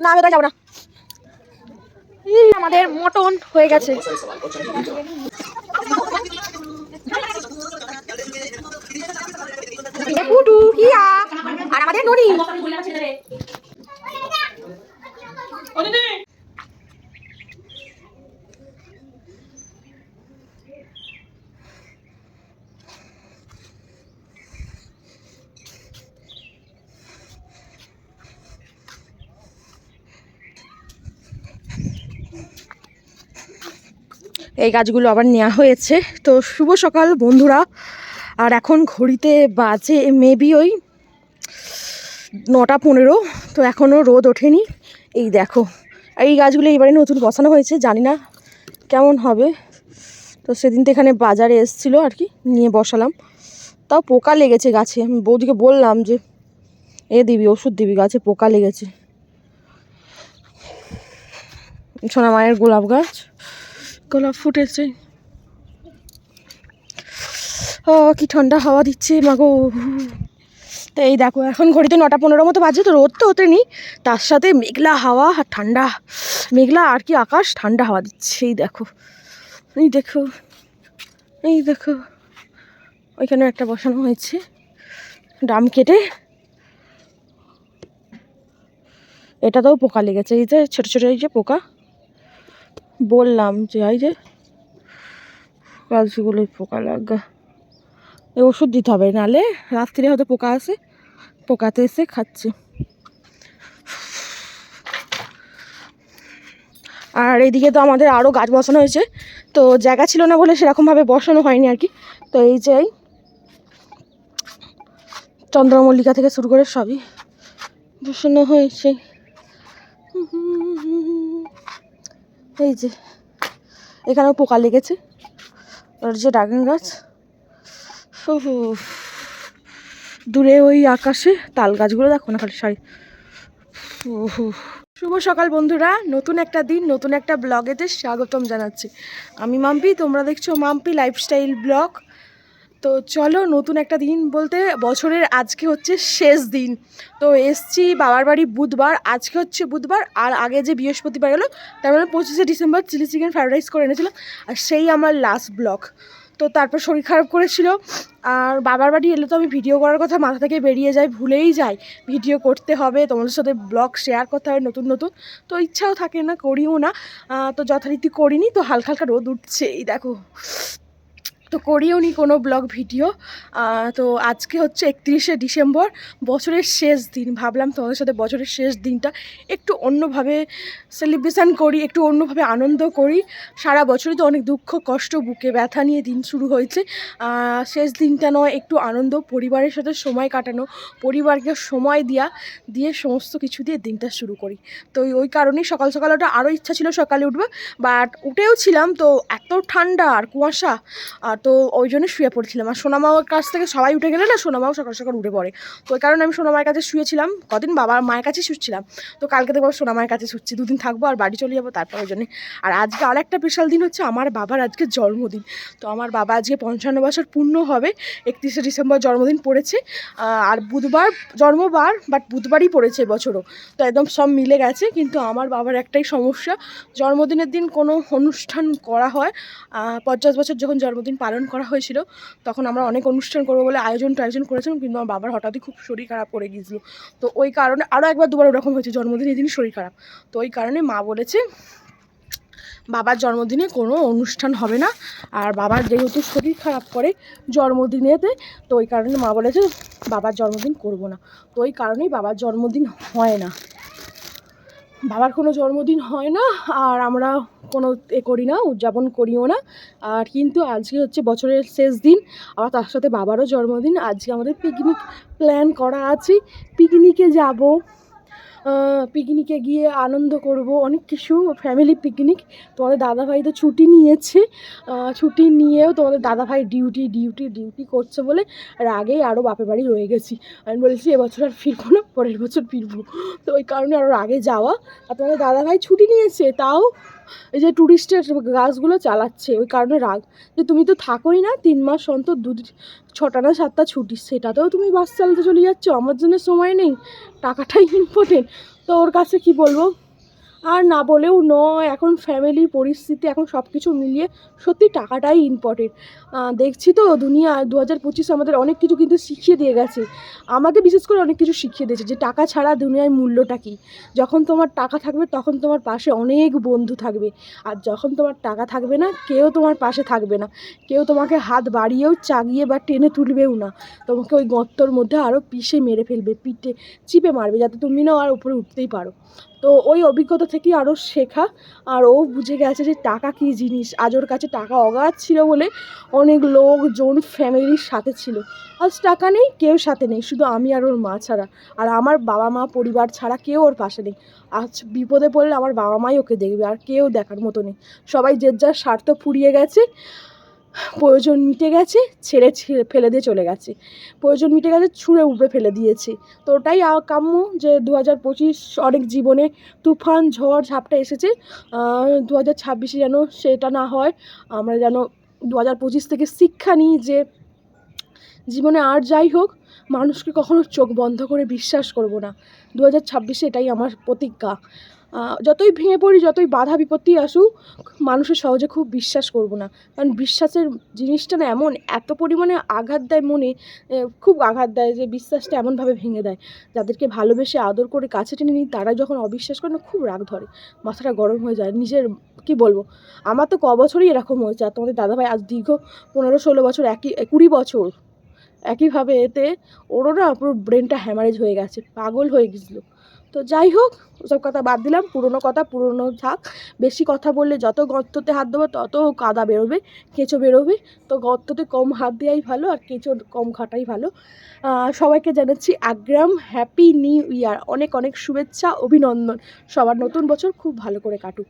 না আমি ওটা যাবো না। আমাদের মটন হয়ে গেছে। আর আমাদের ননি এই গাছগুলো আবার নেওয়া হয়েছে। তো শুভ সকাল বন্ধুরা। আর এখন ঘড়িতে বাজে মেবি ওই 9:15। তো এখনও রোদ ওঠেনি। এই দেখো এই গাছগুলো এইবারে নতুন বসানো হয়েছে, জানি না কেমন হবে। তো সেদিন তো এখানে বাজারে এসেছিলো আর কি, নিয়ে বসালাম। তাও পোকা লেগেছে গাছে। আমি বৌদিকে বললাম যে দিবি ওষুধ দিবি, গাছে পোকা লেগেছে। সোনা মায়ের গোলাপ গাছ, গোলাপ ফুটেছে। ও কি ঠান্ডা হাওয়া দিচ্ছে মাগো। তো এই দেখো এখন ঘড়িতে 9:15 মতো বাজে। তো রোদ তো ওঠেনি, তার সাথে মেঘলা হাওয়া আর ঠান্ডা, মেঘলা আর কি আকাশ, ঠান্ডা হাওয়া দিচ্ছে। এই দেখো এই দেখো এই দেখো ওইখানে একটা বসানো হয়েছে ডাম কেটে। এটাতেও পোকা লেগেছে, এই যে ছোটো ছোটো এই যে পোকা। বললাম যে এই যে গাছগুলোই পোকা লাগা, এই ওষুধ দিতে হবে, নাহলে রাত্রিরে হয়তো পোকা আসে, পোকাতে এসে খাচ্ছে। আর এইদিকে তো আমাদের আরও গাছ বসানো হয়েছে, তো জায়গা ছিল না বলে সেরকমভাবে বসানো হয়নি আর কি। তো এই যে চন্দ্রমল্লিকা থেকে শুরু করে সবই বসানো হয়েছে। এই যে এখানেও পোকা লেগেছে, আর যে ড্রাগন গাছ। দূরে ওই আকাশে তাল গাছগুলো দেখো না খালি সারি। শুভ সকাল বন্ধুরা, নতুন একটা দিন নতুন একটা ব্লগেতে স্বাগতম জানাচ্ছি। আমি মাম্পি, তোমরা দেখছো মাম্পি লাইফস্টাইল ব্লগ। তো চলো, নতুন একটা দিন বলতে বছরের আজকে হচ্ছে শেষ দিন। তো এসছি বাবার বাড়ি বুধবার, আজকে হচ্ছে বুধবার। আর আগে যে বৃহস্পতিবার গেলো, তার মানে 25শে December chili chicken fried rice করে এনেছিলাম, আর সেই আমার লাস্ট ব্লগ। তো তারপর শরীর খারাপ করেছিল। আর বাবার বাড়ি এলে তো আমি ভিডিও করার কথা মাথা থেকে বেরিয়ে যায়, ভুলেই যাই ভিডিও করতে হবে, তোমাদের সাথে ব্লগ শেয়ার করতে হবে নতুন নতুন। তো ইচ্ছাও থাকে না, করিও না। তো যথারীতি করিনি। তো হালকা হালকা রোদ উঠছে, এই দেখো। তো করিও নি কোনো ব্লগ ভিডিও। তো আজকে হচ্ছে 31শে ডিসেম্বর, বছরের শেষ দিন। ভাবলাম তোমাদের সাথে বছরের শেষ দিনটা একটু অন্যভাবে সেলিব্রেশান করি, একটু অন্যভাবে আনন্দ করি। সারা বছরই তো অনেক দুঃখ কষ্ট বুকে ব্যথা নিয়ে দিন শুরু হয়েছে। শেষ দিনটা নয়, একটু আনন্দ, পরিবারের সাথে সময় কাটানো, পরিবারকে সময় দিয়ে সমস্ত কিছু দিয়ে দিনটা শুরু করি। তো ওই কারণেই সকাল সকাল ওটা আরও ইচ্ছা ছিল সকালে উঠবে, বাট উঠেও ছিলাম তো এত ঠান্ডা আর কুয়াশা, তো ওই জন্য শুয়ে পড়েছিলাম। আর সোনামার কাছ থেকে সবাই উঠে গেলে না, সোনামাও সকাল সকাল উঠে পড়ে। তো ওই কারণে আমি সোনামায়ের কাছে শুয়েছিলাম, কদিন বাবার মায়ের কাছে শুচ্ছিলাম। তো কালকে থেকে সোনামায়ের কাছে শুচ্ছি, 2 দিন থাকবো আর বাড়ি চলে যাবো তারপর। ওই জন্যে। আর আজকে আরেকটা স্পেশাল দিন হচ্ছে আমার বাবার আজকে জন্মদিন। তো আমার বাবা আজকে 55 বছর পূর্ণ হবে। 31শে ডিসেম্বর জন্মদিন পড়েছে। আর বুধবার জন্মবার, বাট বুধবারই পড়েছে এবছরও। তো একদম সব মিলে গেছে। কিন্তু আমার বাবার একটাই সমস্যা, জন্মদিনের দিন কোনো অনুষ্ঠান করা হয়। 50 বছর যখন জন্মদিন পালন করা হয়েছিল, তখন আমরা অনেক অনুষ্ঠান করবো বলে আয়োজন করেছিলাম, কিন্তু আমার বাবার হঠাৎই খুব শরীর খারাপ করে গিয়েছিলো। তো ওই কারণে আরও একবার দুবার ওরকম হয়েছে, জন্মদিনের দিনই শরীর খারাপ। তো ওই কারণে মা বলেছে বাবার জন্মদিনে কোনো অনুষ্ঠান হবে না। আর বাবার যেহেতু শরীর খারাপ করে জন্মদিনেতে, তো ওই কারণে মা বলেছে বাবার জন্মদিন করব না। তো ওই কারণেই বাবার জন্মদিন হয় না, বাবার কোনো জন্মদিন হয় না। আর আমরা কোনো করি না, উদযাপন করিও না। আর কিন্তু আজকে হচ্ছে বছরের শেষ দিন, আবার তার সাথে বাবারও জন্মদিন। আজকে আমাদের পিকনিক প্ল্যান করা আছে, পিকনিকে যাব। পিকনিকে গিয়ে আনন্দ করব অনেক কিছু, ফ্যামিলি পিকনিক। তোমাদের দাদাভাই তো ছুটি নিয়েছে, ছুটি নিয়েও তোমাদের দাদাভাই ডিউটি করছে বলে রাগেই আরও বাপের বাড়ি রয়ে গেছি। আমি বলেছি এবছর আর ফিরবো না, পরের বছর ফিরবো। তো ওই কারণে আরও আগে যাওয়া। আর তোমাদের দাদাভাই ছুটি নিয়েছে, তাও এই যে ট্যুরিস্টের গাছগুলো চালাচ্ছে, ওই কারণে রাগ যে তুমি তো থাকোই না 3 মাস অন্তর 6টা না 7টা ছুটি, সেটাতেও তুমি বাস চালাতে চলে যাচ্ছ, আমার জন্য সময় নেই, টাকাটাই ইম্পর্টেন্ট। তো ওর কাছে কি বলবো, আর না বলেও নয়, এখন ফ্যামিলির পরিস্থিতি, এখন সব কিছু মিলিয়ে সত্যি টাকাটাই ইম্পর্টেন্ট। দেখছি তো দুনিয়া 2025 আমাদের অনেক কিছু কিন্তু শিখিয়ে দিয়ে গেছে, আমাকে বিশেষ করে অনেক কিছু শিখিয়ে দিয়েছে যে টাকা ছাড়া দুনিয়ায় মূল্যটা কী। যখন তোমার টাকা থাকবে তখন তোমার পাশে অনেক বন্ধু থাকবে, আর যখন তোমার টাকা থাকবে না কেউ তোমার পাশে থাকবে না, কেউ তোমাকে হাত বাড়িয়েও চাগিয়ে বা টেনে তুলবেও না, তোমাকে ওই গর্তর মধ্যে আরও পিষে মেরে ফেলবে, পিঠে চিপে মারবে, যাতে তুমি না আর উপরে উঠতেই পারো। তো ওই অভিজ্ঞতা থেকে আরও শেখা, আর ও বুঝে গেছে যে টাকা কী জিনিস। আজ ওর কাছে টাকা অগাধ ছিল বলে অনেক লোকজন ফ্যামিলির সাথে ছিল, আজ টাকা নেই, কেউ সাথে নেই, শুধু আমি আর ওর মা ছাড়া, আর আমার বাবা মা পরিবার ছাড়া কেউ ওর পাশে নেই। আজ বিপদে পড়লে আমার বাবা মাই ওকে দেখবে, আর কেউ দেখার মতো নেই। সবাই যে যার স্বার্থ ফুরিয়ে গেছে, প্রয়োজন মিটে গেছে, ছেড়ে ফেলে দিয়ে চলে গেছে, প্রয়োজন মিটে গেছে, ছুঁড়ে উপড়ে ফেলে দিয়েছে। তো ওটাই কাম্য যে 2025 অনেক জীবনে তুফান ঝড় ঝাপটা এসেছে, 2026 যেন সেটা না হয়। আমরা যেন 2025 থেকে শিক্ষা নিই যে জীবনে আর যাই হোক মানুষকে কখনো চোখ বন্ধ করে বিশ্বাস করব না। 2026 এটাই আমার প্রতিজ্ঞা। যতই ভেঙে পড়ি, যতই বাধা বিপত্তি আসুক, মানুষের সহজে খুব বিশ্বাস করব না, কারণ বিশ্বাসের জিনিসটা না এমন এত পরিমাণে আঘাত দেয় মনে, খুব আঘাত দেয়, যে বিশ্বাসটা এমনভাবে ভেঙে দেয়। যাদেরকে ভালোবেসে আদর করে কাছে টেনে নিই তারা যখন অবিশ্বাস করে না, খুব রাগ ধরে, মাথাটা গরম হয়ে যায়। নিজের কি বলবো, আমার তো বছরই এরকম হয়েছে, আর তোমাদের দাদাভাই আজ দীর্ঘ 15-16 বছর, 20 বছর একইভাবে, এতে ওরও না পুরো ব্রেনটা হ্যামারেজ হয়ে গেছে, পাগল হয়ে গেছিলো। তো যাই হোক, ওসব কথা বাদ দিলাম, পুরনো কথা পুরনো থাক। বেশি কথা বললে যত গর্ততে হাত দেবো তত কাদা বেরোবে, কেঁচো বেরোবে। তো গর্ততে কম হাত দেওয়াই ভালো, আর কেঁচো কম ঘাটাই ভালো। সবাইকে জানাচ্ছি আগ্রাম হ্যাপি নিউ ইয়ার, অনেক অনেক শুভেচ্ছা, অভিনন্দন। সবার নতুন বছর খুব ভালো করে কাটুক,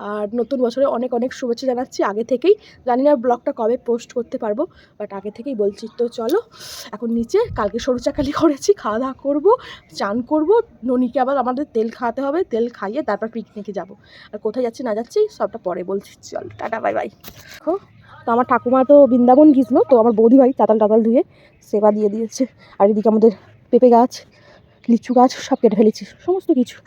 আর নতুন বছরে অনেক অনেক শুভেচ্ছা জানাচ্ছি আগে থেকেই। জানি না ব্লগটা কবে পোস্ট করতে পারবো, বাট আগে থেকেই বলছি। তো চলো এখন নিচে, কালকে সরু চাকালি করেছি, খাওয়া দাওয়া করবো, চান করবো, ননিকে আবার আমাদের তেল খাওয়াতে হবে, তেল খাইয়ে তারপর পিকনিকে যাব। আর কোথায় যাচ্ছি না যাচ্ছি সবটা পরে বলছি। চল টাটা, বাই বাই। দেখো, তো আমার ঠাকুমা তো বৃন্দাবন গিয়েছিলো, তো আমার বৌদি ভাই চাতাল ধুয়ে সেবা দিয়ে দিয়েছে। আর এদিকে আমাদের পেঁপে গাছ, লিচু গাছ সব কেটে ফেলেছি, সমস্ত কিছু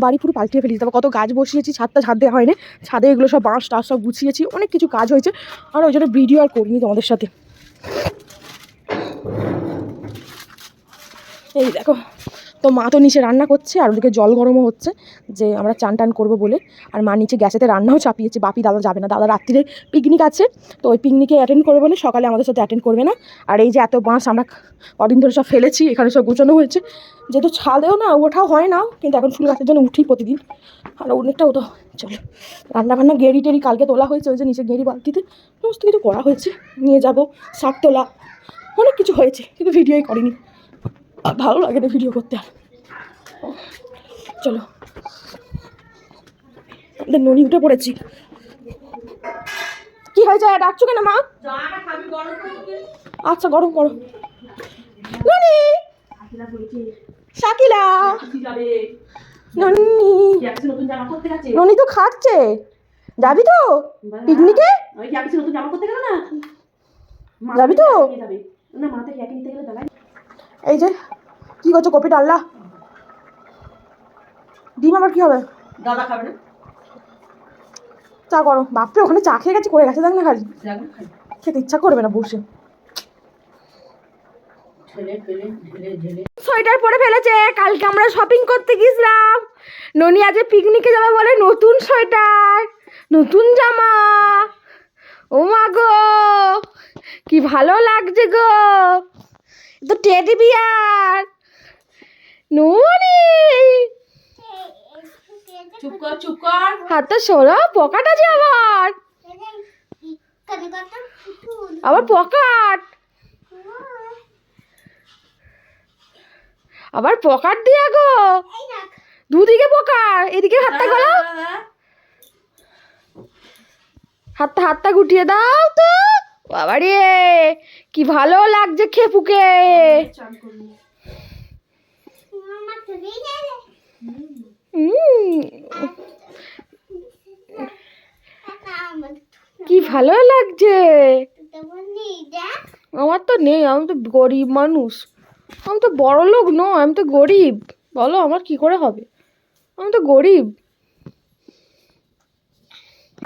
বাড়ি পুরো পাল্টিয়ে ফেলেছি। তারপর কত গাছ বসিয়েছি, ছাদটা ছাদ দেওয়া হয়নি, ছাদে এগুলো সব বাঁশ টাস সব গুছিয়েছি, অনেক কিছু কাজ হয়েছে। আর ওই জন্য ভিডিও আর করিনি তোমাদের সাথে। এই দেখো, তো মা তো নিচে রান্না করছে, আর ওদিকে জল গরমও হচ্ছে, যে আমরা চান টান করবো বলে। আর মা নিচে গ্যাসেতে রান্নাও চাপিয়েছে। বাপি দাদা যাবে না, দাদা রাত্রিরে পিকনিক আছে, তো ওই পিকনিকে অ্যাটেন্ড করবে বলে সকালে আমাদের সাথে অ্যাটেন্ড করবে না। আর এই যে এত বাঁশ আমরা কদিন ধরে সব ফেলেছি, এখানে সব গোছানো হয়েছে, যেহেতু ছাদেও না ওঠাও হয় না, কিন্তু এখন ফুল গাছের জন্য উঠি প্রতিদিন, আর অনেকটা ওটা। চলো রান্নাবান্না, গেঁড়ি টেড়ি কালকে তোলা হয়েছে, ওই যে নিচে গেঁড়ি বালতিতে সমস্ত কিছু করা হয়েছে, নিয়ে যাব, শাক তোলা, অনেক কিছু হয়েছে, কিন্তু ভিডিওই করিনি, ভালো লাগে না ভিডিও করতে। আর চলো, আমাদের ননি উঠে পড়েছি। কি হয়েছে, ডাকছো কেন মা? আচ্ছা গরম করো। ননি, শাকিলা, ননি, ননি তো খাচ্ছে, যাবি তো পিকনিকে? যাবি তো? এই যে কি করছো, কপি ডাল্লা, ডিম আবার কি হবে? দাদা খাবে না, চা করো। বাপরে, ওখানে চা খেয়ে গেছে, করে গেছে, দেখ না, খালি খেতে ইচ্ছা করবে না বসে। সোয়েটার পরে ফেলেছে, কালকে আমরা শপিং করতে গিয়েছিলাম, ননি আজ পিকনিকে যাবে বলে নতুন সোয়েটার, নতুন জামা। ও মা গো, কি ভালো লাগছে গো, তো টেডি বিয়ার। ননি চুপ কর, চুপ কর, হাতটা সরা, পকেট আছে আবার, আবার পকেট, আবার পকেট দিয়া গো, দুদিকে পকেট, এদিকে হাতটা গলাও, হাতটা গুটিয়ে দাও তো। বাবা রে, কি ভালো লাগছে খেপুকে। কি ভালো লাগছে, আমার তো নেই, আমি তো গরিব মানুষ, আমি তো বড় লোক নয়, আমি তো গরিব, বলো আমার কি করে হবে। আমি তো গরিব।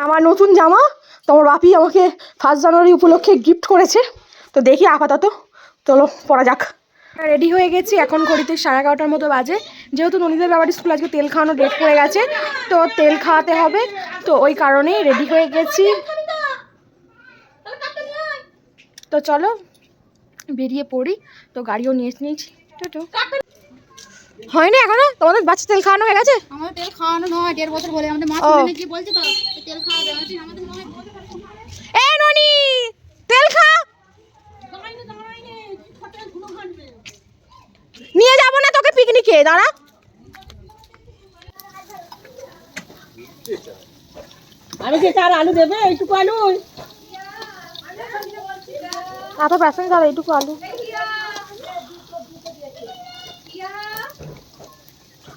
আমার নতুন জামা তোমার বাপি আমাকে 1 জানুয়ারি উপলক্ষে গিফট করেছে, তো দেখি আপাতত, চলো পরা যাক। রেডি হয়ে গেছি, এখন ঘড়িতে 11:30টার মতো বাজে। যেহেতু ননীদের বাবার স্কুল আজকে তেল খাওয়ানো ডেট পড়ে গেছে, তো তেল খাওয়াতে হবে, তো ওই কারণেই রেডি হয়ে গেছি। তো চলো বেরিয়ে পড়ি। তো গাড়িও নিয়ে নিয়েছি। হয়নি এখনো? তোমাদের বাচ্চা তেল খাওয়ানো হয়ে গেছে? আমাদের তেল খাওয়ানো নয়, 1.5 বছর বলে আমাদের মা শুনে কি বলছে তো তেল খাওয়াবে আমাদের নয়। এ ননি তেল খা। নিয়ে যাবো না তোকে পিকনিকে, দাঁড়া। আমি যে চার আলু দেবে, এইটুকু আলু এত প্যাসেঞ্জ আর এইটুকু আলু।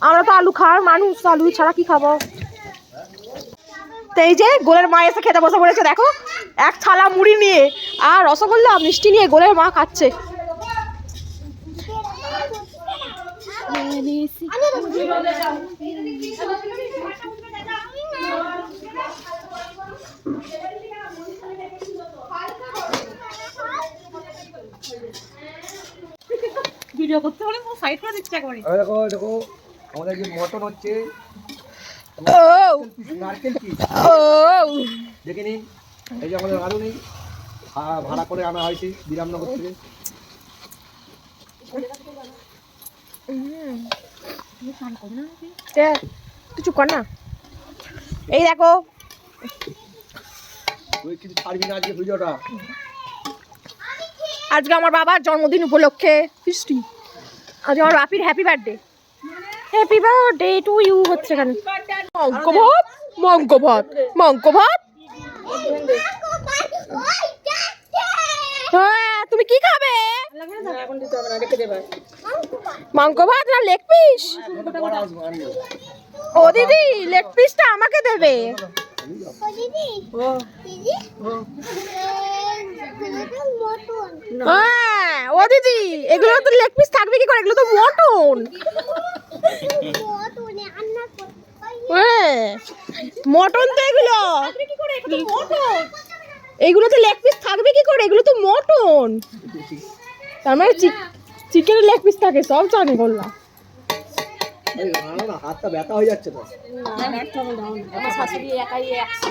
আমরা তো আলু খাওয়ার মানুষ, আলু ছাড়া কি খাবো। তো এই যে গোলের মা এসে খেতে বসে পড়েছে, দেখো এক থালা মুড়ি নিয়ে আর রসগোল্লা মিষ্টি নিয়ে গোলের মা খাচ্ছে। ভিডিও করতে হলে সাইড করে দিচ্ছে একবারে। দেখো দেখো আমাদের যে মটন হচ্ছে, নারকেল কি দেখে নিন। এই যে আমাদের আলু নেই, ভাড়া করে আনা হয়েছে বিরামনগর থেকে। তুই চুপ কর না। এই দেখো তুই কিন্তু ছাড়বি না আজকে ভিডিওটা। আজকে আমার বাবার জন্মদিন উপলক্ষে ফিস্টি। আজকে আমার বাপির happy birthday. Happy birthday to you হচ্ছে এখানে। মঙ্ক ভাত, মঙ্ক ভাত, মঙ্ক ভাত। হ্যাঁ তুমি কি খাবে? মাংস ভাত না লেগ পিস? ও দিদি লেগ পিসটা আমাকে দেবে। হ্যাঁ ও দিদি এগুলো তো লেগ পিস থাকবে কি করে, এগুলো তো মটন। হ্যাঁ মটন তো এগুলো, এগুলো তো লেগ পিস থাকবে কি করে, এগুলো তো মটন। তার মানে চিকেনের লেগ পিস থাকে, সব জানি বললাম। হাতটা ব্যথা হয়ে যাচ্ছে তো। আমার শাশুড়ি একাই 100।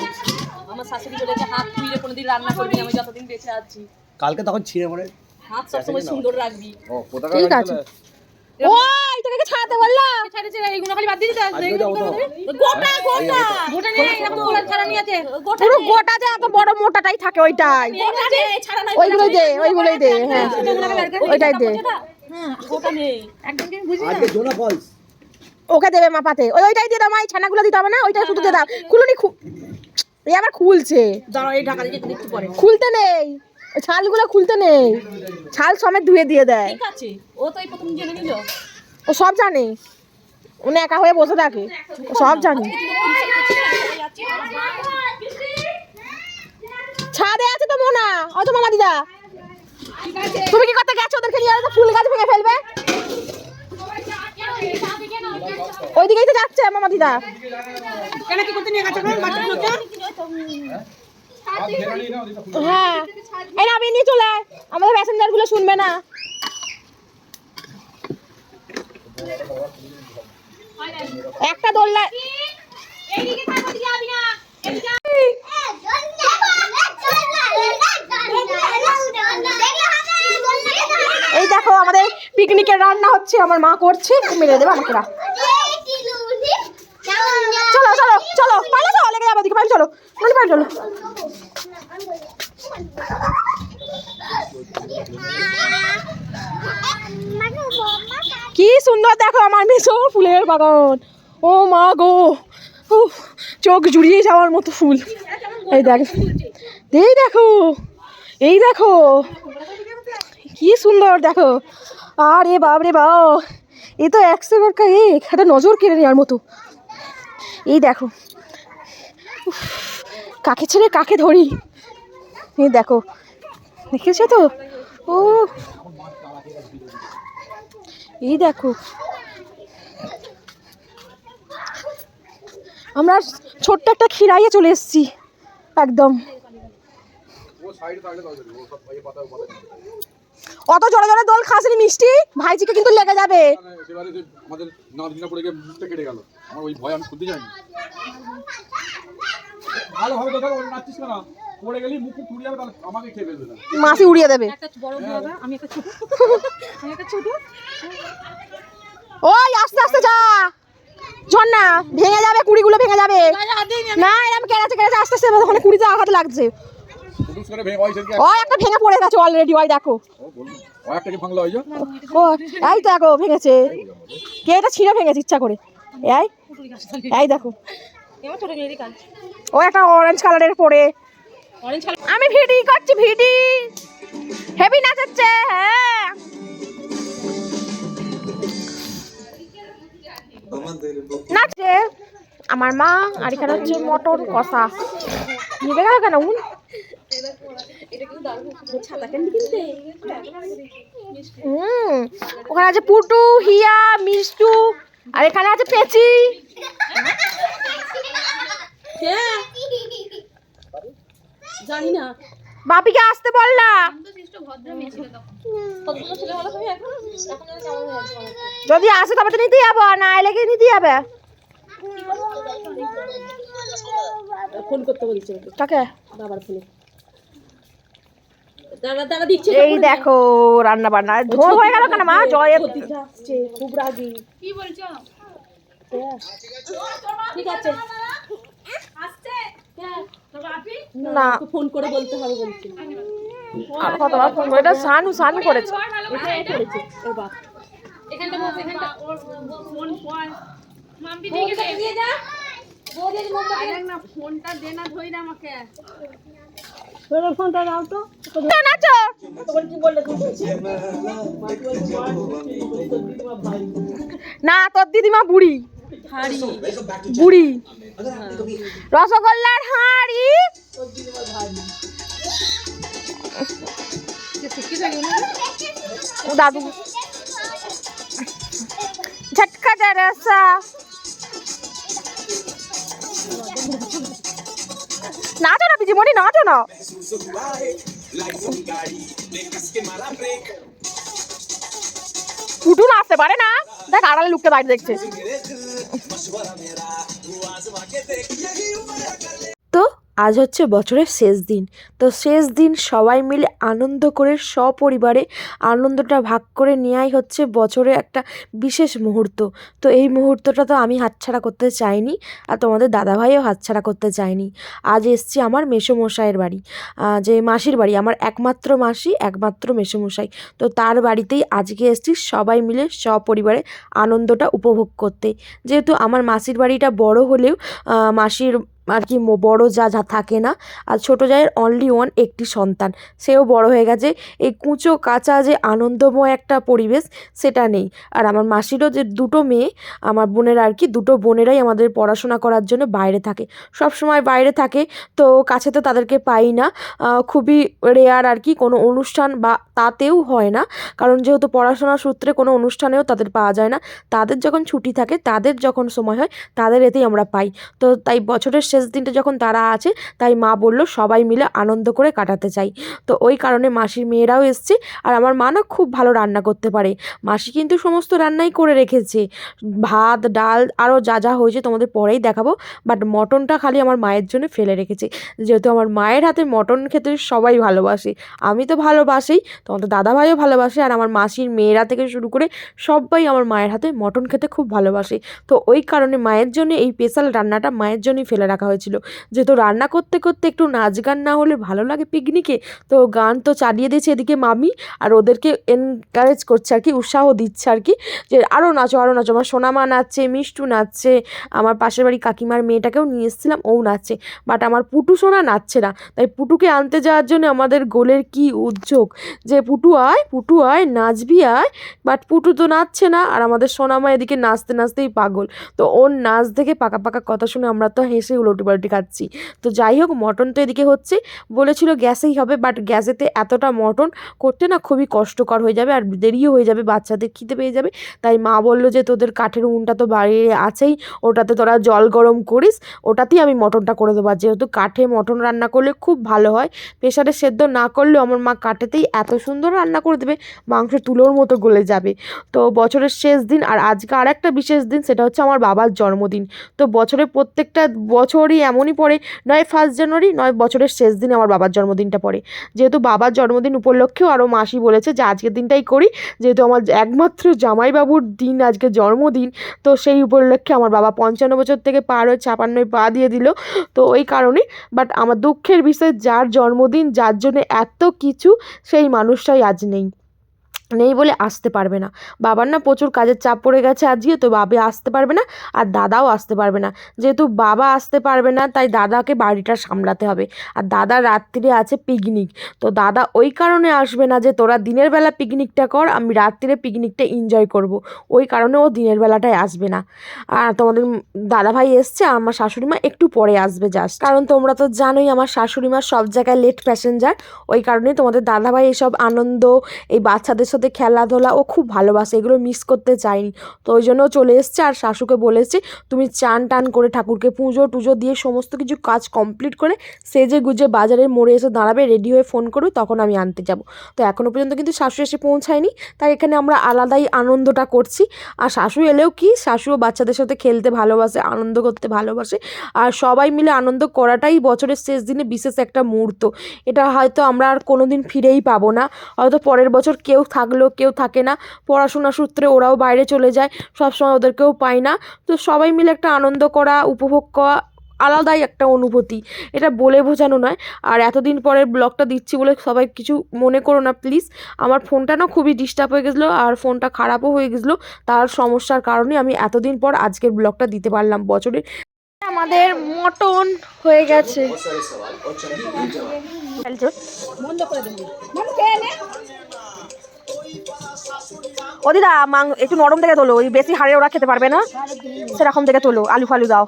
আমার শাশুড়ি বলেছে হাত তুইলে কোনোদিন রান্না করবি না, আমি যতদিন বেঁচে আছি। কালকে তখন ছিঁড়ে মরে হাত সবসময় সুন্দর রাখবি। ঠিক আছে। ওই তোকে ছাড়াতে বললাম। ছেড়েছে এইগুলো খালি বাদ দিয়ে দিতে। গোটা গোটা গোটা নেই, এরকম গোলা ছাড়া নিয়ে আছে। গোটা পুরো গোটা যে এত বড় মোটাটাই থাকে ওইটাই। গোটা নেই, ছাড়া নাই। ওইগুলোই দে, ওইগুলোই দে। হ্যাঁ ওইটাই দে। হ্যাঁ গোটা নেই। একদমকে আমি বুঝি না। আজকে জোনা ফলস ওকে দেবে মাপাতে, ওইটাই দিয়ে দাও। মা এই ছানাগুলো দিতে হবে না, ওইটাই শুধু দিয়ে দাও। খুলুনি এই আবার খুলছে। দাঁড়াও এই ঢাকা দিয়ে একটু পরে। খুলতে নেই, ওই ছালগুলো খুলতে নেই, ছাল সমেত ধুয়ে দিয়ে দেয়। ঠিক আছে, ও তো এই প্রথম জেনে নিল। ও সব জানে, উনি একা হয়ে বসে থাকে, ও সব জানে। ছাদে আছে তো মোনা, অত মামা দিদা। তুমি কি করতে গেছো ওদেরকে নিয়ে? তো ফুল গাছ ভেঙে ফেলবে। ওইদিকেই তো যাচ্ছে মামা দিদা। কেন কি করতে নিয়ে গেছে বাচ্চাগুলোকে? হ্যাঁ এই না, আমি নিয়ে চলে আয়, আমাদের প্যাসেঞ্জার গুলো শুনবে না। একটা দোলনা এই দেখো আমাদের পিকনিকের রান্না হচ্ছে, আমার মা করছে, মেরে দেবে আমাকে। চলো চলো চলো পাইলে চলো, লেগে যাবো দিকে, পাইলে চলো পাইলে চলো। কি সুন্দর দেখো আমার মেসো ফুলের বাগান। ও মা গো, চোখ জুড়িয়ে যাওয়ার মতো ফুল। এই দেখ, এই দেখো, এই দেখো কি সুন্দর দেখো। আরে বাপ রে বাপ, এ তো একশোবার একটা নজর কেড়ে নেওয়ার মতো। এই দেখো কাকে ছেড়ে কাকে ধরি। এই দেখো, দেখেছো তো? ও এই দেখো আমরা ছোট্ট একটা খিরাইয়ে চলে এসেছি একদম। অত জোরে জোরে দোল খাসনি মিষ্টি, ভাইজিকে কিন্তু লেগে যাবে। আমাদের নাদিনা পড়ে গিয়ে মুখটা কেটে গেল, আমার ওই ভয় আমি খুঁজতে যাইনি। ভালো হবে তো নাচছিস না, পড়ে গেলি মুখ পুড়ে যাবে, তাহলে আমাকে খেয়ে ফেলবে না, মাসি উড়িয়ে দেবে। একটা বড় বড় আমি একটা ছোট আমি একটা ছোট। ওই আস্তে আস্তে যা, ঝর্ণা ভেঙে যাবে, কুড়িগুলো ভেঙে যাবে। না এরকম কেড়েছে কেড়েছে আস্তে আস্তে, ওখানে কুড়িতে আঘাত লাগছে। পুটুস করে ভেঙে ওই সেদিকে ওই একটা ভেঙে পড়ে গেছে অলরেডি, ওই দেখো। ওই একটা কি ভাঙলো ওই যে, ও এই তো দেখো ভেঙেছে, কে এটা ছিঁড়ে ভেঙেছে ইচ্ছা করে। এই এই দেখো এমন ছোট মেয়েরই কাজ। ও একটা অরেঞ্জ কালারের পরে। অরেঞ্জ কালার আমি ভিডি করছি, ভিডি হেভি নাচাচ্ছে। হ্যাঁ নাচছে আমার মা। আর এখানে হচ্ছে মটর কষা। নিয়ে গেল কেন উন? ওখানে আছে পুটু, হিয়া, মিষ্টু, আর এখানে আছে পেঁচি। জানি না বাপিকে আসতে বললাম, কতগুলো ছেলে বলো তুমি এখন এখন কেমন হয়েছে যদি আসে তবে তো নিতে যাবো, না এলে কি নিতে যাবে? ফোন করতে বলছে ওকে, কাকে? বাবার ফোনে। দাদা দাদা দিচ্ছে। এই দেখো রান্না বান্না ধোয়া হয়ে গেল কেন মা? জয়ের আসছে খুব রাগি। কি বলছো? ঠিক আছে আসছে না ফোন করে বলতে হবে বলছি। আর কতবার ফোন করে, এটা সানু সানু করেছে। করেছে ও বাপ। এখানটা বস, এখানটা ওর ফোন ফোন মাম্পি দিয়ে যা। বৌদি মোবাইল না, ফোনটা দে না, ধইরা আমাকে তোর ফোনটা দাও তো। নাচো তখন কি বললে? না তোর দিদিমা বুড়ি, হাড়ি বুড়ি রসগোল্লার হাঁড়ি। দাদু ঝটকা জরসা। নাচো না পিজিমণি, নাচো না। পুটু নাচতে পারে না, দেখ আড়ালে লুকতে বাইরে দেখছে। তো আজ হচ্ছে বছরের শেষ দিন। তো শেষ দিন সবাই মিলে আনন্দ করে সপরিবারে আনন্দটা ভাগ করে নেওয়াই হচ্ছে বছরের একটা বিশেষ মুহূর্ত। তো এই মুহূর্তটা তো আমি হাতছাড়া করতে চাইনি, আর তোমাদের দাদাভাইও হাতছাড়া করতে চাইনি। আজ এসছি আমার মেসোমশাইয়ের বাড়ি, যে মাসির বাড়ি, আমার একমাত্র মাসি একমাত্র মেসোমশাই। তো তার বাড়িতেই আজকে এসছি সবাই মিলে সপরিবারে আনন্দটা উপভোগ করতে। যেহেতু আমার মাসির বাড়িটা বড় হলেও মাসির আর কি বড় যা থাকে না, আর ছোটো জায়ের অনলি ওয়ান একটি সন্তান, সেও বড় হয়ে গেছে। এই কুঁচো কাঁচা যে আনন্দময় একটা পরিবেশ সেটা নেই। আর আমার মাসিরও যে দুটো মেয়ে, আমার বোনেরা আর কি, দুটো বোনেরাই আমাদের পড়াশোনা করার জন্য বাইরে থাকে, সব সময় বাইরে থাকে। তো কাছে তো তাদেরকে পাই না, খুবই রেয়ার আর কি, কোনো অনুষ্ঠান বা তাতেও হয় না, কারণ যেহেতু পড়াশোনার সূত্রে কোনো অনুষ্ঠানেও তাদের পাওয়া যায় না। তাদের যখন ছুটি থাকে, তাদের যখন সময় হয়, তাদের এতেই আমরা পাই। তো তাই বছরের শেষ দিনটা যখন তারা আছে, তাই মা বলল সবাই মিলে আনন্দ করে কাটাতে চাই। তো ওই কারণে মাসির মেয়েরাও এসছে। আর আমার মা না খুব ভালো রান্না করতে পারে। মাসি কিন্তু সমস্ত রান্নাই করে রেখেছে, ভাত ডাল আরও যা যা হয়েছে তোমাদের পরেই দেখাবো। বাট মটনটা খালি আমার মায়ের জন্য ফেলে রেখেছে, যেহেতু আমার মায়ের হাতে মটন খেতে সবাই ভালোবাসে। আমি তো ভালোবাসি, তোমাদের দাদাভাইও ভালোবাসে, আর আমার মাসির মেয়েরা থেকে শুরু করে সবাই আমার মায়ের হাতে মটন খেতে খুব ভালোবাসে। তো ওই কারণে মায়ের জন্য এই স্পেশাল রান্নাটা মায়ের জন্যই ফেলে রাখা হয়েছিল। যেহেতু রান্না করতে করতে একটু নাচ গান না হলে ভালো লাগে পিকনিকে, তো গান তো চালিয়ে দিয়েছে এদিকে মামি, আর ওদেরকে এনকারেজ করছে আর কি, উৎসাহ দিচ্ছে আর কি, যে আরও নাচো আরও নাচো। আমার সোনামা নাচছে, মিষ্টু নাচছে, আমার পাশের বাড়ি কাকিমার মেয়েটাকেও নিয়ে এসেছিলাম, ও নাচছে। বাট আমার পুটু সোনা নাচছে না। তাই পুটুকে আনতে যাওয়ার জন্য আমাদের গোলের কি উদ্যোগ, যে পুটু আয় নাচবি আয়। বাট পুটু তো নাচছে না, আর আমাদের সোনামা এদিকে নাচতে নাচতেই পাগল। তো ওর নাচ দেখে পাকা পাকা কথা শুনে আমরা তো হেসে উলট রুটি বারুটি খাচ্ছি। তো যাই হোক, মটন তো এদিকে হচ্ছে, বলেছিল গ্যাসেই হবে, বাট গ্যাসেতে এতটা মটন করতে না খুবই কষ্টকর হয়ে যাবে আর দেরিও হয়ে যাবে, বাচ্চাদের খিদে পেয়ে যাবে। তাই মা বললো যে তোদের কাঠের উনুনটা তো বাড়িতে আছেই, ওটাতে তোরা জল গরম করিস, ওটাতেই আমি মটনটা করে দেবো। আর যেহেতু কাঠে মটন রান্না করলে খুব ভালো হয়, প্রেশারে সেদ্ধ না করলেও আমার মা কাঠেতেই এত সুন্দর রান্না করে দেবে, মাংস তুলোর মতো গলে যাবে। তো বছরের শেষ দিন, আর আজকে আর একটা বিশেষ দিন, সেটা হচ্ছে আমার বাবার জন্মদিন। তো বছরে প্রত্যেকটা বছরই এমনই পড়ে, নয় 1 জানুয়ারি নয় বছরের শেষ দিন আমার বাবার জন্মদিনটা পড়ে। যেহেতু বাবার জন্মদিন উপলক্ষেও আরও মাসি বলেছে যে আজকের দিনটাই করি, যেহেতু আমার একমাত্র জামাইবাবুর দিন আজকে জন্মদিন, তো সেই উপলক্ষে আমার বাবা 55 বছর থেকে পার হয়ে 56 পা দিয়ে দিল। তো ওই কারণে, বাট আমার দুঃখের বিষয়, যার জন্মদিন, যার জন্য এত কিছু, সেই মানুষটাই আজ নেই বলে আসতে পারবে না। বাবার না প্রচুর কাজের চাপ পড়ে গেছে আজকে, তো বাবা আসতে পারবে না, আর দাদাও আসতে পারবে না। যেহেতু বাবা আসতে পারবে না, তাই দাদাকে বাড়িটা সামলাতে হবে। আর দাদা রাত্রিরে আছে পিকনিক, তো দাদা ওই কারণে আসবে না যে তোরা দিনের বেলা পিকনিকটা কর, আমি রাত্রিরে পিকনিকটা এনজয় করব, ওই কারণে ও দিনের বেলাটায় আসবে না। আর তোমাদের দাদাভাই এসছে, আর আমার শাশুড়ি মা একটু পরে আসবে জাস্ট, কারণ তোমরা তো জানোই আমার শাশুড়ি মা সব জায়গায় লেট প্যাসেঞ্জার। ওই কারণেই তোমাদের দাদাভাই এইসব আনন্দ, এই বাচ্চাদের সাথে খেলাধুলা ও খুব ভালোবাসে, এগুলো মিস করতে চাইনি, তো ওই জন্য চলে এসছে। আর শাশুকে বলেছে তুমি চান টান করে ঠাকুরকে পুজো টুজো দিয়ে সমস্ত কিছু কাজ কমপ্লিট করে সেজে গুজে বাজারের মোড়ে এসে দাঁড়াবে, রেডি হয়ে ফোন করবে, তখন আমি আনতে যাব। তো এখনও পর্যন্ত কিন্তু শাশু এসে পৌঁছায়নি, তাই এখানে আমরা আলাদাই আনন্দটা করছি। আর শাশু এলেও কি, শাশুও বাচ্চাদের সাথে খেলতে ভালোবাসে, আনন্দ করতে ভালোবাসে, আর সবাই মিলে আনন্দ করাটাই বছরের শেষ দিনে বিশেষ একটা মুহূর্ত। এটা হয়তো আমরা আর কোনো দিন ফিরেই পাবো না, হয়তো পরের বছর কেউ থাকলেও কেউ থাকে না, পড়াশোনা সূত্রে ওরাও বাইরে চলে যায়, সবসময় ওদেরকেও পাই না। তো সবাই মিলে একটা আনন্দ করা, উপভোগ করা আলাদাই একটা অনুভূতি, এটা বলে বোঝানো নয়। আর এতদিন পরের ব্লগটা দিচ্ছি বলে সবাই কিছু মনে করো না প্লিজ, আমার ফোনটা না খুবই ডিস্টার্ব হয়ে গেছিলো, আর ফোনটা খারাপও হয়ে গেছিলো, তার সমস্যার কারণে আমি এতদিন পর আজকের ব্লগটা দিতে পারলাম। বছরের আমাদের মটন হয়ে গেছে, ও দিদা একটু নরম থেকে তোলো, ওই বেশি হাড়ে ওরা খেতে পারবে না, সেরকম থেকে তোলো, আলু ফালু দাও।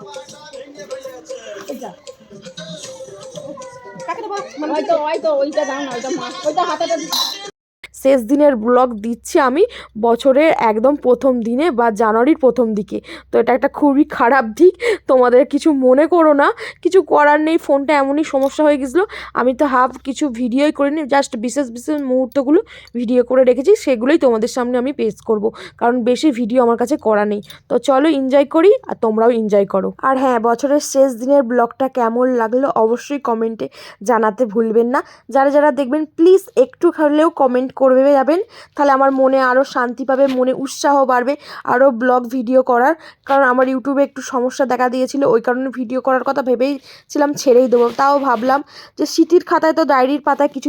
শেষ দিনের ব্লগ দিচ্ছি আমি বছরের একদম প্রথম দিনে বা জানুয়ারির প্রথম দিকে, তো এটা একটা খুবই খারাপ দিক, তোমাদের কিছু মনে করো না, কিছু করার নেই, ফোনটা এমনই সমস্যা হয়ে গেছিলো। আমি তো কিছু ভিডিওই করিনি, জাস্ট বিশেষ বিশেষ মুহূর্তগুলো ভিডিও করে রেখেছি, সেগুলোই তোমাদের সামনে আমি পেশ করব, কারণ বেশি ভিডিও আমার কাছে করা নেই। তো চলো এনজয় করি, আর তোমরাও এনজয় করো। আর হ্যাঁ, বছরের শেষ দিনের ব্লগটা কেমন লাগলো অবশ্যই কমেন্টে জানাতে ভুলবেন না। যারা যারা দেখবেন প্লিজ একটু হলেও কমেন্ট করবে যাবেন, তাহলে আমার মনে আরও শান্তি পাবে, মনে উৎসাহ বাড়বে আরও ব্লগ ভিডিও করার। কারণ আমার ইউটিউবে একটু সমস্যা দেখা দিয়েছিল, ওই কারণে ভিডিও করার কথা ভেবেইছিলাম ছেড়েই দেবো, তাও ভাবলাম যে স্মৃতির খাতায় তো ডায়েরির পাতায় কিছু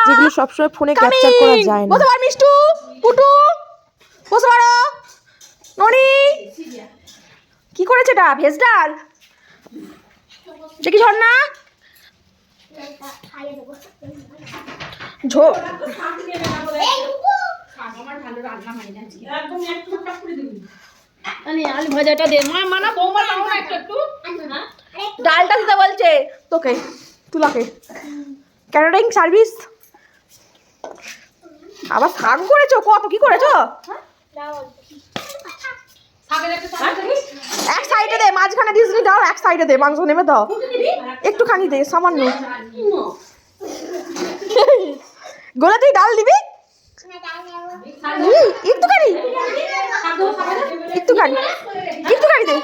যেগুলো সবসময় ফোনে ক্যাপচার করা যায় না। মিষ্টু পুটু বসে পারো, ননি কি করেছে এটা, ভেজ ডাল, সে কি ঝর্ণা আলু ভাজাটা দে, মানা বৌমা দাও না একটু, ডালটা দিতে বলছে তোকে, তুলাকে ক্যাটারিং সার্ভিস। আবার শাক করেছো, কত কি করেছো, এক সাইডে দে, মাঝখানে দিস নি, দাও এক সাইডে দে, মাংস নেমে দাও, একটুখানি দে সামান্য, গোলা তুই ডাল দিবি একটুখানি একটুখানি একটুখানি দে,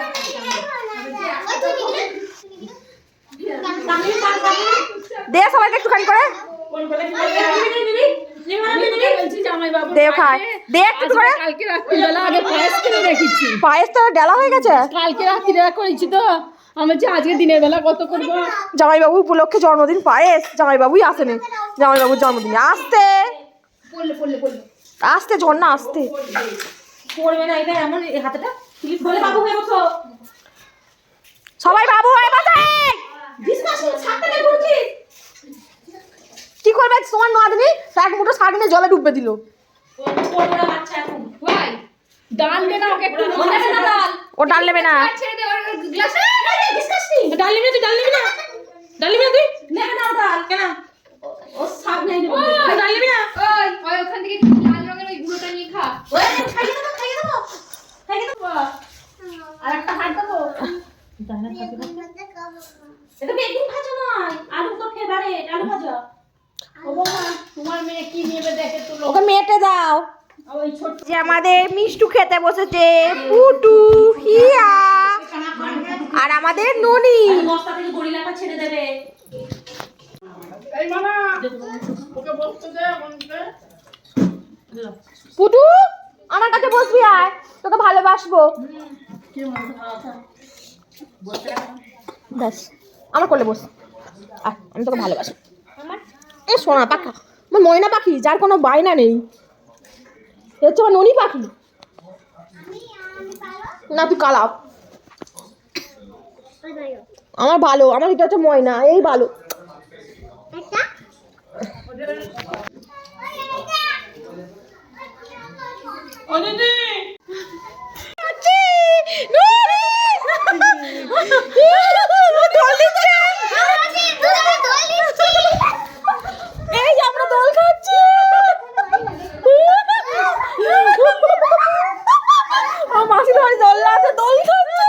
দে সবাইকে একটুখানি করে দে, খায় দে একটু করে। কালকে রাত্রিবেলা আগে পায়েস কিনে রেখেছি, পায়েস তো ডালা হয়ে গেছে, কালকে রাত্রিবেলা করেছি, তো আমি যে আজকে দিনের বেলা কত করবো। জামাইবাবু উপলক্ষে জন্মদিন পায়েস, জামাইবাবুই আসেনি, জামাইবাবুর জন্মদিনে আসতে আসতে ঝর্ণা আসতে পড়বে না, এটা এমন হাতটা স্লিপ করে বাবু হয়ে বসো, সবাই বাবু হয়ে বসে। কি করবে তোমার নাতনি, এক মুঠো শাক নিয়ে জলে ডুববে দিল, ডাল দে না ওকে একটু, ও ডাল নেবে না, ডাল নিবি না তুই, ডাল নিবি না, ডাল নিবি না তুই, নেবে না ডাল কেন? ও সাপ নেই দেবো, ডাল নিবি না। ওই ওখান থেকে লাল রঙের ওই গুঁড়োটা নিয়ে খা। ওই খাইয়ে দেবো, খাইয়ে দেবো, খাইয়ে দেবো। আর একটা হাত দেবো। এটা বেগুন ভাজা নয়, আলু তো ফেভারিট, আলু ভাজা। ও বাবা, তোমার মেয়ে কি নেবে দেখে তো ওকে মেটে দাও। ওই ছোট যে আমাদের মিষ্টু খেতে বসেছে, পুটু, হিয়া আর আমাদের ননি। বস্তা থেকে গরিলাটা ছেড়ে দেবে। এই মানা ওকে বসতে দে, বলতে পুটু আমার কাছে বসবি, আয় তোকে ভালোবাসবো। কি মনে হয় ব্যাস আমার কোলে বস, আয় আমি তোকে ভালোবাসি। এ সোনা পাখা, আমার ময়না পাখি, যার কোনো বায়না নেই। এ হচ্ছে আমার ননি পাখি। না তুই কালা, আমার ভালো, আমার এটা হচ্ছে ময়না, এই ভালো। ও দিদি এই আমরা দোল খাচ্ছি। আমার মাসির বাড়ি দোলনা আছে, দোল খাচ্ছে।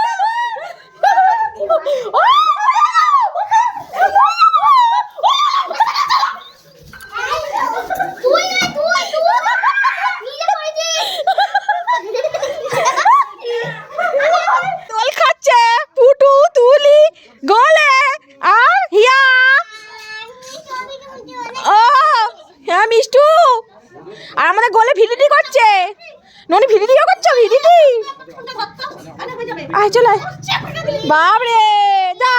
দোল খাচ্ছে পুটু, তুলি, গলে আর হিয়া। ও হ্যাঁ মিষ্টু, আর আমাদের গলে ভিডিটি করছে। ননি ভিডিটিও করছো, ভিডিটি। আয় চলে আয়। বাবরে যা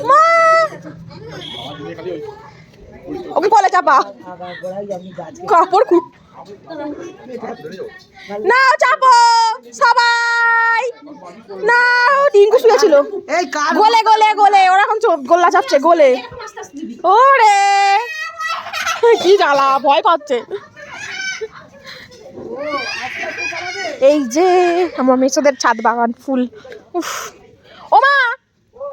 মা, ওকে কলে চাপা, কাপড় খুব না চাপো সবাই না। টিঙ্কু শুয়েছিল গোলে গোলে গোলে, ওরা এখন গোল্লা চাপছে গোলে। ওরে কি জ্বালা, ভয় পাচ্ছে। এই যে আমার মেসোদের ছাদ বাগান ফুল। উফ ও মা,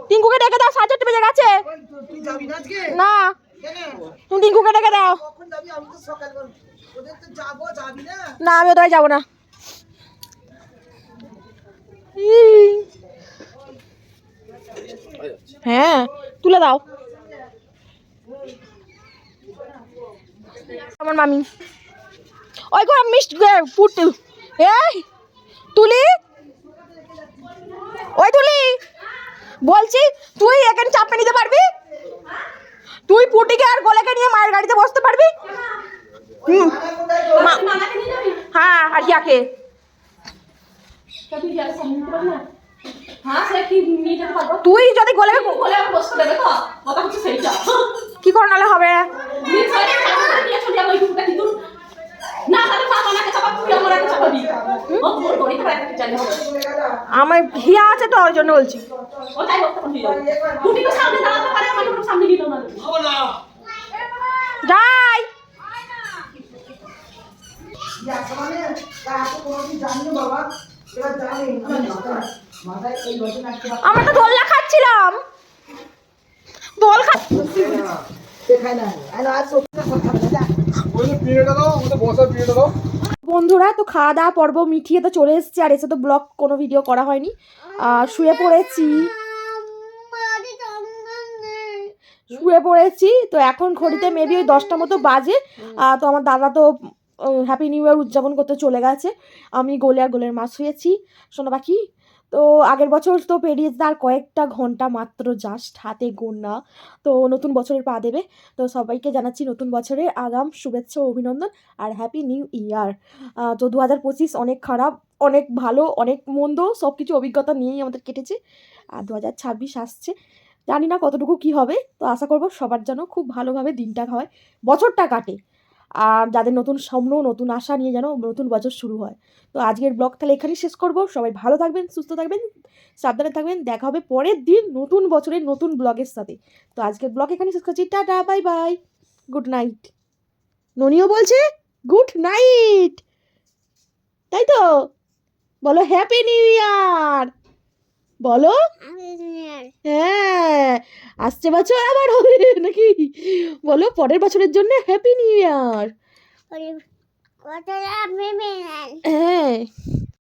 টিঙ্কুকে ডেকে দাও, 7:30 বেজে গেছে। না তুমি টিঙ্কুকে ডেকে দাও। না আমি ওদের যাবো না। হ্যাঁ তুলে দাও। আমার মামি ওই গো মিষ্টি পুট, এই তুলি, ওই তুলি বলছি, তুই এখানে চাপে নিতে পারবি? তুই পুটিকে আর গোলেকে নিয়ে মায়ের গাড়িতে বসতে পারবি? হ্যাঁ আর ইয়াকে তুই যদি গোলেকে কি করে নালে হবে? আমার হিয়া আছে তো ওই জন্য বলছি। যাই আমরা তো দোলনা খাচ্ছিলাম, দোল বন্ধুরা। তো খাওয়া দাওয়া পর্ব মিটিয়ে তো চলে এসেছি, আর এসে তো ব্লগ কোনো ভিডিও করা হয়নি। শুয়ে পড়েছি তো এখন ঘড়িতে মেবি ওই 10টা মতো বাজে। তো আমার দাদা তো হ্যাপি নিউ ইয়ার উদযাপন করতে চলে গেছে। আমি গোলে আর গোলের মা শুয়েছি শোনো বাকি। তো আগের বছর তো পেরিয়েছে, আর কয়েকটা ঘন্টা মাত্র, জাস্ট হাতে গোনা। তো নতুন বছরের পা দেবে। তো সবাইকে জানাচ্ছি নতুন বছরের আগাম শুভেচ্ছা ও অভিনন্দন আর হ্যাপি নিউ ইয়ার। তো 2025 অনেক খারাপ, অনেক ভালো, অনেক মন্দ, সব কিছু অভিজ্ঞতা নিয়েই আমাদের কেটেছে। আর 2026 আসছে, জানি না কতটুকু কি হবে। তো আশা করব সবার যেন খুব ভালোভাবে দিনটা হয়, বছরটা কাটে, আর যাদের নতুন স্বপ্ন, নতুন আশা নিয়ে যেন নতুন বছর শুরু হয়। তো আজকের ব্লগ তাহলে এখানেই শেষ করব। সবাই ভালো থাকবেন, সুস্থ থাকবেন, সাবধানে থাকবেন। দেখা হবে পরের দিন নতুন বছরের নতুন ব্লগের সাথে। তো আজকের ব্লগ এখানেই শেষ করছি। Tata, bye bye, good night. ননিও বলছে গুড নাইট, তাই তো বলো হ্যাপি নিউ ইয়ার। বলো হ্যাঁ, আসছে বছর আবার হবে নাকি? বলো পরের বছরের জন্য হ্যাপি নিউ ইয়ার। হ্যাঁ